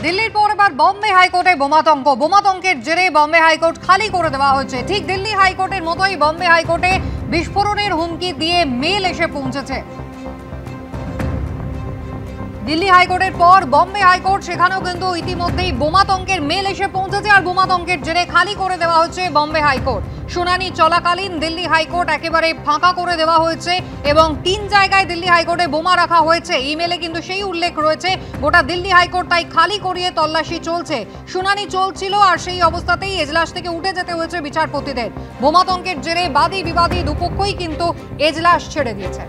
দিল্লির পর এবার বম্বে হাইকোর্টে বোমাতঙ্কের জেরে বম্বে হাইকোর্ট খালি করে দেওয়া হয়েছে। ঠিক দিল্লি হাইকোর্টের মতোই বম্বে হাইকোর্টে বিস্ফোরণের হুমকি দিয়ে মেল এসে পৌঁছেছে। দিল্লি হাইকোর্টের পর বম্বে হাইকোর্ট, সেখানেও কিন্তু ইতিমধ্যেই বোমাতঙ্কের মেল এসে পৌঁছেছে আর বোমাতঙ্কের জেরে খালি করে দেওয়া হচ্ছে বম্বে হাইকোর্ট। শুনানি চলাকালীন দিল্লি হাইকোর্ট একেবারে ফাঁকা করে দেওয়া হয়েছে এবং 3 জায়গায় দিল্লি হাইকোর্টে বোমা রাখা হয়েছে। ইমেলে কিন্তু সেই উল্লেখ রয়েছে। গোটা দিল্লি হাইকোর্ট তাই খালি করিয়ে তল্লাশি চলছে। শুনানি চলছিল আর সেই অবস্থাতেই এজলাস থেকে উঠে যেতে হয়েছে বিচারপতিদের। বোমাতঙ্কের জেরে বাদী বিবাদী দুপক্ষই কিন্তু এজলাস ছেড়ে দিয়েছে।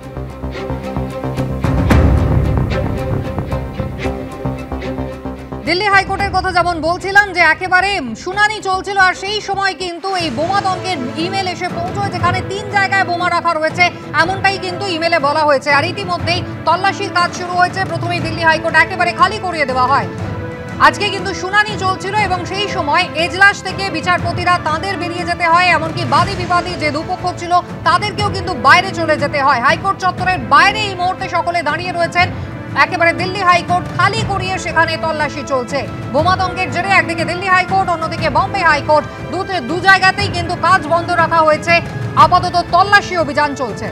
দিল্লি হাইকোর্টের কথা যেমন বলছিলাম যে একেবারে শুনানি চলছিল আর সেই সময় কিন্তু এই বোমাতঙ্কের ইমেল এসে পৌঁছয়, যেখানে 3 জায়গায় বোমা রাখা রয়েছে এমনটাই কিন্তু ইমেলে বলা হয়েছে। আর ইতিমধ্যেই তল্লাশির কাজ শুরু হয়েছে। প্রথমেই দিল্লি হাইকোর্ট একেবারে খালি করিয়ে দেওয়া হয়। আজকে কিন্তু শুনানি চলছিল এবং সেই সময় এজলাস থেকে বিচারপতিরা তাদের বেরিয়ে যেতে হয়, এমনকি বাদী বিবাদী যে দুপক্ষ ছিল তাদেরকেও কিন্তু বাইরে চলে যেতে হয়। হাইকোর্ট চত্বরের বাইরে এই মুহূর্তে সকলে দাঁড়িয়ে রয়েছেন। একেবারে দিল্লি হাইকোর্ট খালি করিয়ে সেখানে তল্লাশি চলছে। বোমাতঙ্কের জেরে একদিকে দিল্লি হাইকোর্ট, অন্যদিকে বম্বে হাইকোর্ট, দু জায়গাতেই কিন্তু কাজ বন্ধ রাখা হয়েছে। আপাতত তল্লাশি অভিযান চলছে।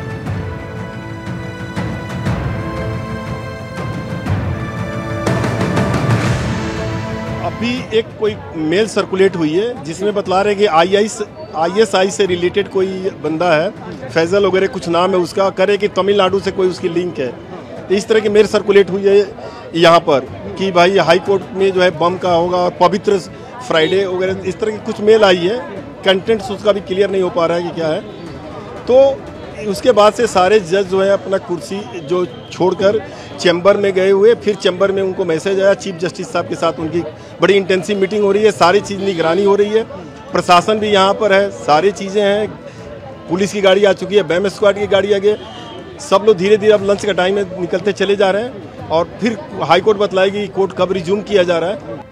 अभी एक कोई मेल सर्कुलेट हुई है जिसमें बतला रहे कि ISI से रिलेटेड कोई बंदा है, फैजल वगैरह कुछ नाम है उसका, करे कि तमिलनाडु से कोई उसकी लिंक है। तो इस तरह की मेल सर्कुलेट हुई है यहाँ पर कि भाई हाई कोर्ट में जो है बम का होगा, पवित्र फ्राइडे वगैरह, इस तरह की कुछ मेल आई है। कंटेंट्स उसका भी क्लियर नहीं हो पा रहा है कि क्या है। तो उसके बाद से सारे जज जो है अपना कुर्सी जो छोड़कर चैम्बर में गए हुए, फिर चैम्बर में उनको मैसेज आया। चीफ जस्टिस साहब के साथ उनकी बड़ी इंटेंसिव मीटिंग हो रही है, सारी चीज़ निगरानी हो रही है। प्रशासन भी यहाँ पर है, सारी चीज़ें हैं। पुलिस की गाड़ी आ चुकी है, बैम स्क्वाड की गाड़ी आ गई। सब लोग धीरे धीरे अब लंच का टाइम में निकलते चले जा रहे हैं और फिर हाईकोर्ट बतलाएगी कोर्ट कब रिज्यूम किया जा रहा है।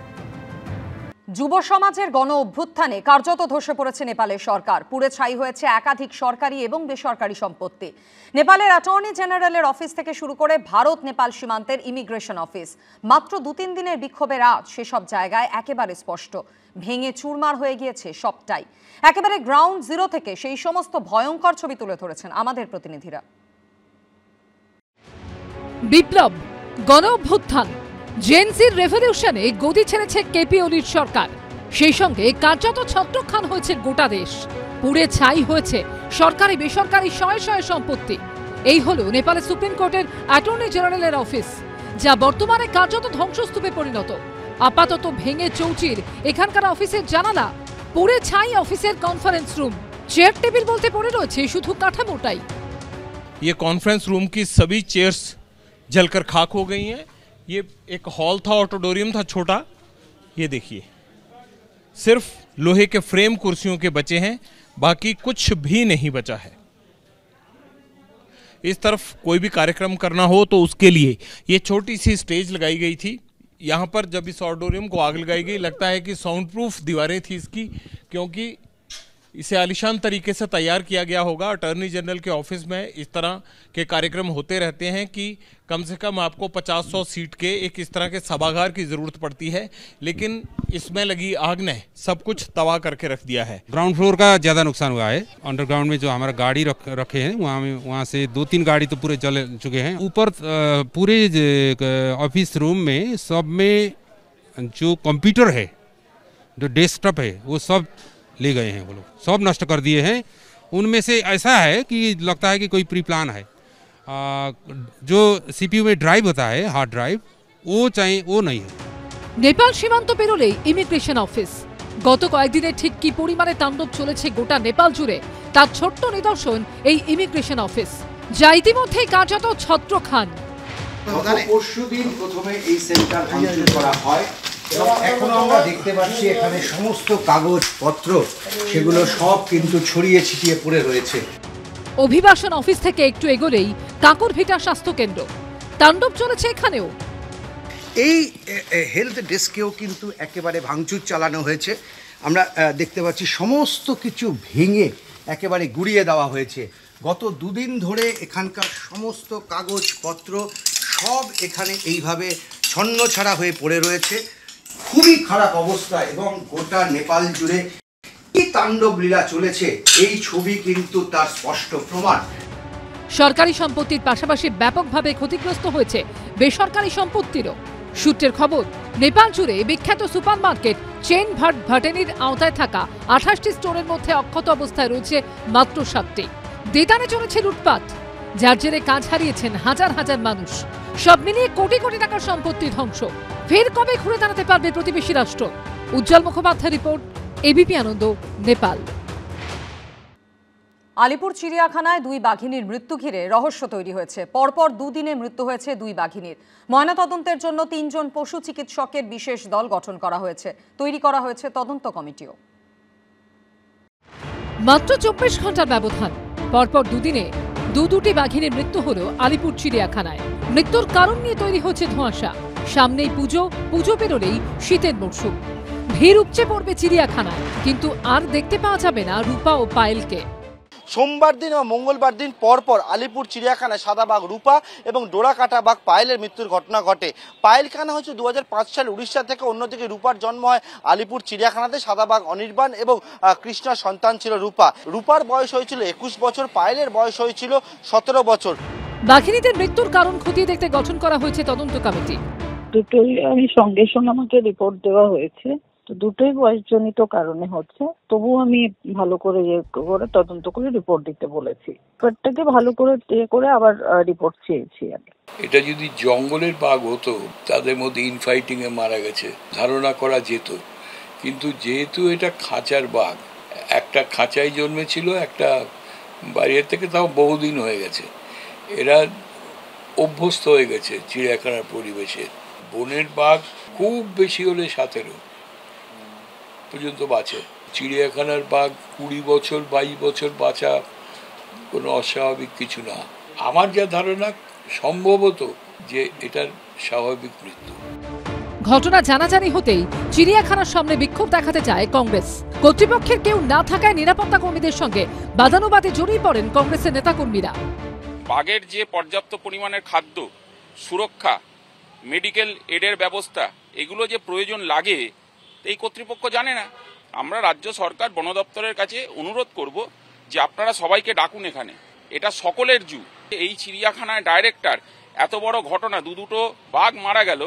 যুব সমাজের গণ অভ্যুত্থানে কার্যত ধসে পড়েছে নেপালের সরকার। পুড়ে ছাই হয়েছে একাধিক সরকারি এবং বেসরকারি সম্পত্তি। নেপালের অ্যাটর্নি জেনারেলের অফিস থেকে শুরু করে ভারত নেপাল সীমান্তের ইমিগ্রেশন অফিস, মাত্র 2-3 দিনের বিক্ষোভের আজ সেসব জায়গায় একেবারে স্পষ্ট ভেঙে চুরমার হয়ে গিয়েছে সবটাই। একেবারে গ্রাউন্ড জিরো থেকে সেই সমস্ত ভয়ঙ্কর ছবি তুলে ধরেছেন আমাদের প্রতিনিধিরা। বিপ্লব, গণ অভ্যুত্থান, জেনজির রেভলিউশনে গদি ছেড়েছে কেপি ওলির সরকার। সেই সঙ্গে কার্যত ছত্রখান হয়েছে গোটা দেশ। পুড়ে ছাই হয়েছে সরকারি বেসরকারি শয়ে শয়ে সম্পত্তি। এই হলো নেপালের সুপ্রিম কোর্টের অ্যাটর্নি জেনারেলের অফিস, যা বর্তমানে কার্যত ধ্বংসস্তূপে পরিণত। আপাতত ভেঙে চৌচির এখানকার অফিসের জানালা, পুড়ে ছাই অফিসের কনফারেন্স রুম, চেয়ার টেবিল বলতে পড়ে রয়েছে শুধু কাঠামোটাই। ये कॉन्फ्रेंस रूम की सभी चेयर्स जलकर खाक हो गई हैं। ये एक हॉल था, ऑडिटोरियम था छोटा, ये देखिए सिर्फ लोहे के फ्रेम कुर्सियों के बचे हैं, बाकी कुछ भी नहीं बचा है। इस तरफ कोई भी कार्यक्रम करना हो तो उसके लिए ये छोटी सी स्टेज लगाई गई थी। यहाँ पर जब इस ऑडिटोरियम को आग लगाई गई, लगता है कि साउंड प्रूफ दीवारें थी इसकी, क्योंकि इसे आलिशान तरीके से तैयार किया गया होगा। अटॉर्नी जनरल के ऑफिस में इस तरह के कार्यक्रम होते रहते हैं कि कम से कम आपको 50-100 सीट के एक इस तरह के सभागार की ज़रूरत पड़ती है, लेकिन इसमें लगी आग ने सब कुछ तबाह करके रख दिया है। ग्राउंड फ्लोर का ज़्यादा नुकसान हुआ है। अंडरग्राउंड में जो हमारा गाड़ी रखे हैं वहाँ से 2-3 गाड़ी तो पूरे जल चुके हैं। ऊपर पूरे ऑफिस रूम में सब में जो कंप्यूटर है, जो डेस्कटॉप है, वो सब ले गए हैं। वो लोग सब नष्ट कर दिए हैं। उनमें से ऐसा है कि लगता है कि कोई प्री प्लान है। जो सीपीयू में ड्राइव होता है, हार्ड ड्राइव, वो नहीं है। নেপাল সীমান্ত পেরোলেই ইমিগ্রেশন অফিস। গত কয়েকদিনে ঠিক কি পরিমাণে তাণ্ডব চলেছে গোটা নেপাল জুড়ে তার ছোট্ট নিদর্শন এই ইমিগ্রেশন অফিস, যা ইতিমধ্যেই কার্যত ছত্রখান। পরশুদিন প্রথমে এই সেন্টার ভাঙচুর করা হয় এবং এখন আমরা দেখতে পাচ্ছি এখানে সমস্ত কাগজপত্র সেগুলো সব কিন্তু ছড়িয়ে ছিটিয়ে পড়ে রয়েছে। অভিবাসন অফিস থেকে একটু এগোলেই কাকরভিটা স্বাস্থ্য কেন্দ্র, তাণ্ডব চলেছে এখানেও। এই হেলথ ডেস্কেও কিন্তু একেবারে ভাঙচুর চালানো হয়েছে। আমরা দেখতে পাচ্ছি সমস্ত কিছু ভেঙে একেবারে গুড়িয়ে দেওয়া হয়েছে। গত 2 দিন ধরে এখানকার সমস্ত কাগজপত্র সব এখানে এইভাবে ছন্নছাড়া হয়ে পড়ে রয়েছে। খুবই খারাপ অবস্থা এবং গোটা নেপাল জুড়ে কি তাণ্ডব লীলা চলেছে এই ছবি কিন্তু তার স্পষ্ট প্রমাণ। সরকারি সম্পত্তির পাশাপাশি ব্যাপকভাবে ক্ষতিগ্রস্ত হয়েছে বেসরকারি সম্পত্তিরও। সূত্রের খবর, নেপাল জুড়ে বিখ্যাত সুপার মার্কেট চেন ভাটেনির আওতায় থাকা 28টি স্টোরের মধ্যে অক্ষত অবস্থায় রয়েছে মাত্র 7টি। দেদানে চলেছে লুটপাট, যার জেরে কাজ হারিয়েছেন হাজার হাজার মানুষ। সব মিলিয়ে কোটি কোটি টাকার সম্পত্তি ধ্বংস। ফের কবে ঘুরে দাঁড়াতে পারবে প্রতিবেশী রাষ্ট্র? উজ্জ্বল মুখোপাধ্যায় রিপোর্ট, এবিপি আনন্দ, নেপাল। আলিপুর চিড়িয়াখানায় 2 বাঘিনীর মৃত্যু ঘিরে রহস্য তৈরি হয়েছে। পরপর দুদিনে মৃত্যু হয়েছে 2 বাঘিনীর। ময়নাতদন্তের জন্য 3 জন পশু চিকিৎসকের বিশেষ দল গঠন করা হয়েছে। তৈরি করা হয়েছে তদন্ত কমিটিও। মাত্র 24 ঘন্টার ব্যবধান, পরপর দুদিনে দুটি বাঘিনীর মৃত্যু হলো আলিপুর চিড়িয়াখানায়। মৃত্যুর কারণ নিয়ে তৈরি হচ্ছে ধোঁয়াশা। সামনেই পুজো পেরোলেই শীতের মরশুম। ভিড় উপচে পড়বে চিড়িয়াখানায়, কিন্তু আর দেখতে পাওয়া যাবে না রূপা ও পায়েলকে। সোমবার দিন ও মঙ্গলবার দিন পরপর আলিপুর চিড়িয়াখানায় সাদা বাঘ রূপা এবং ডোরা কাটা বাঘ পায়েলের মৃত্যুর ঘটনা ঘটে। পায়েল খানা হচ্ছে 2005 সালে উড়িষ্যা থেকে, অন্যদিকে রূপার জন্ম হয় আলিপুর চিড়িয়াখানাতে। সাদা বাঘ অনির্বাণ এবং কৃষ্ণার সন্তান ছিল রূপা। রূপার বয়স হয়েছিল 21 বছর, পায়েলের বয়স হয়েছিল 17 বছর। বাঘিনীদের মৃত্যুর কারণ খতিয়ে দেখতে গঠন করা হয়েছে তদন্ত কমিটি। দুটোই আমি সঙ্গে সঙ্গে আমাকে রিপোর্ট দেওয়া হয়েছে, তো দুটোই বয়সজনিত কারণে হচ্ছে। তবু আমি ভালো করে তদন্ত করে রিপোর্ট দিতে বলেছি। প্রত্যেকে ভালো করে আবার রিপোর্ট চেয়েছি আমি। এটা যদি জঙ্গলের বাঘ হতো তাদের মধ্যে ইনফাইটিং এ মারা গেছে ধারণা করা যেত, কিন্তু যেহেতু এটা খাঁচার বাঘ, একটা খাঁচায় জন্মেছিল, একটা বাইরের থেকে, তাও বহুদিন হয়ে গেছে, এরা অভ্যস্ত হয়ে গেছে চিড়িয়াখানার পরিবেশে। বনের বাঘ খুব বেশি হলে 17 পর্যন্ত বাঁচে। চিড়িয়াখানার বাঘ 20 বছর 22 বছর বাঁচা কোনো অস্বাভাবিক কিছু না। আমার যা ধারণা, সম্ভবত যে এটার স্বাভাবিক মৃত্যু। ঘটনা জানাজানি হতেই চিড়িয়াখানার সামনে বিক্ষোভ দেখাতে চায় কংগ্রেস। কর্তৃপক্ষের কেউ না থাকায় নিরাপত্তা কর্মীদের সঙ্গে বাদানুবাদে জড়িয়ে পড়েন কংগ্রেসের নেতাকর্মীরা। বাঘের যে পর্যাপ্ত পরিমাণের খাদ্য, সুরক্ষা, মেডিকেল এডের ব্যবস্থা, এগুলো যে প্রয়োজন লাগে এই কর্তৃপক্ষ জানে না। আমরা রাজ্য সরকার, বন দপ্তরের কাছে অনুরোধ করব যে আপনারা সবাইকে ডাকুন এখানে। এটা সকলের জু। এই চিড়িয়াখানায় ডাইরেক্টর এত বড় ঘটনা, দুটো বাঘ মারা গেল,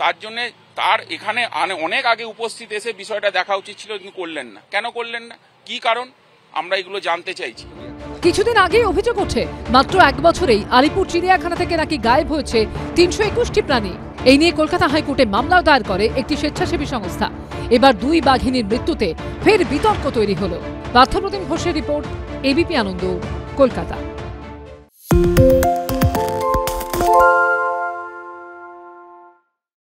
তার জন্য তার এখানে অনেক আগে উপস্থিত এসে বিষয়টা দেখা উচিত ছিল, কিন্তু করলেন না। কেন করলেন না, কি কারণ, আমরা এগুলো জানতে চাইছি। কিছুদিন আগেই অভিযোগ ওঠে মাত্র 1 বছরেই আলিপুর চিড়িয়াখানা থেকে নাকি গায়েব হয়েছে 321টি প্রাণী। এই নিয়ে কলকাতা হাইকোর্টে মামলাও দায়ের করে একটি স্বেচ্ছাসেবী সংস্থা। এবার 2 বাঘিনীর মৃত্যুতে ফের বিতর্ক তৈরি হলো। পার্থপ্রতিম ঘোষের রিপোর্ট, এবিপি আনন্দ, কলকাতা।